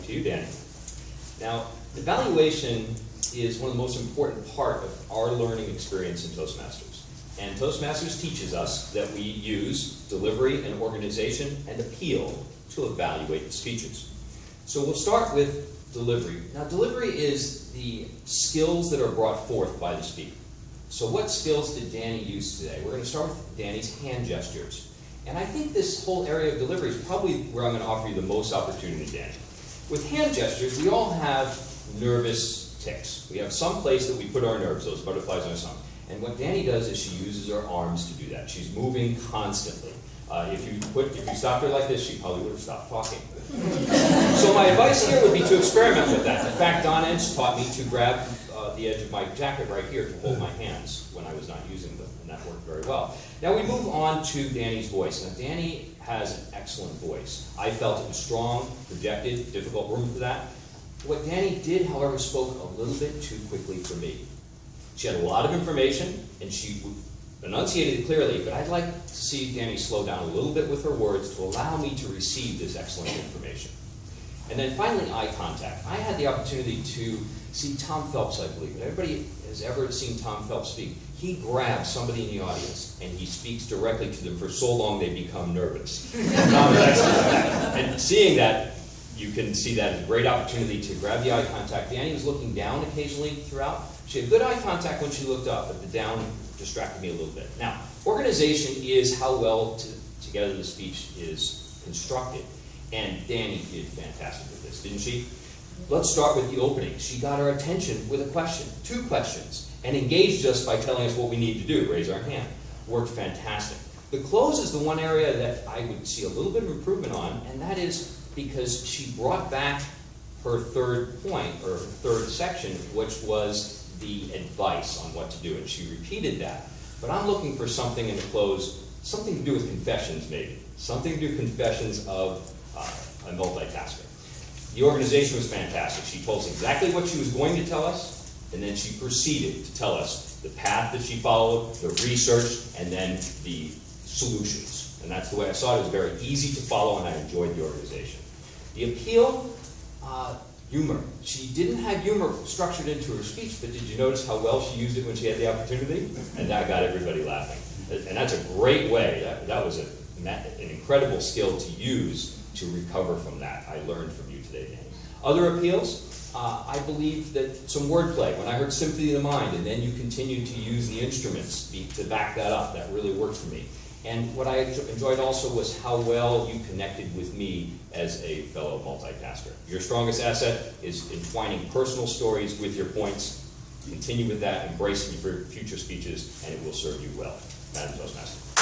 to you, Danny. Now, evaluation is one of the most important part of our learning experience in Toastmasters. And Toastmasters teaches us that we use delivery and organization and appeal to evaluate the speeches. So we'll start with delivery. Now, delivery is the skills that are brought forth by the speaker. So what skills did Danny use today? We're going to start with Danny's hand gestures. And I think this whole area of delivery is probably where I'm going to offer you the most opportunity, Danny. With hand gestures, we all have nervous tics. We have some place that we put our nerves, those butterflies on our stomach. And what Danny does is she uses her arms to do that. She's moving constantly. If you stopped her like this, she probably would have stopped talking. So my advice here would be to experiment with that. In fact, Don Edge taught me to grab the edge of my jacket right here to hold my hands when I was not using them, and that worked very well. Now we move on to Danny's voice. Now Danny has an excellent voice. I felt it was strong, projected, difficult room for that. What Danny did, however, spoke a little bit too quickly for me. She had a lot of information, and she enunciated it clearly, but I'd like to see Danny slow down a little bit with her words to allow me to receive this excellent information. And then finally, eye contact. I had the opportunity to see Tom Phelps, I believe. Everybody has ever seen Tom Phelps speak. He grabs somebody in the audience, and he speaks directly to them for so long they become nervous. Tom is excellent at that. And seeing that, you can see that as a great opportunity to grab the eye contact. Danny was looking down occasionally throughout. She had good eye contact when she looked up, but the down distracted me a little bit. Now, organization is how well together the speech is constructed. And Danny did fantastic with this, didn't she? Let's start with the opening. She got our attention with a question, 2 questions, and engaged us by telling us what we need to do, raise our hand. Worked fantastic. The close is the one area that I would see a little bit of improvement on, and that is because she brought back her third point, or her third section, which was the advice on what to do, and she repeated that. But I'm looking for something in the close, something to do with confessions maybe, something to do with confessions of a multitasker. The organization was fantastic. She told us exactly what she was going to tell us, and then she proceeded to tell us the path that she followed, the research, and then the solutions. And that's the way I saw it. It was very easy to follow, and I enjoyed the organization. The appeal, humor. She didn't have humor structured into her speech, but did you notice how well she used it when she had the opportunity? And that got everybody laughing. And that's a great way. That was an incredible skill to use to recover from that. I learned from you today, Danny. Other appeals, I believe that some wordplay. When I heard Symphony of the Mind, and then you continued to use the instruments to back that up, that really worked for me. And what I enjoyed also was how well you connected with me as a fellow multitasker. Your strongest asset is entwining personal stories with your points. Continue with that, embrace it for future speeches, and it will serve you well. Madam Toastmaster.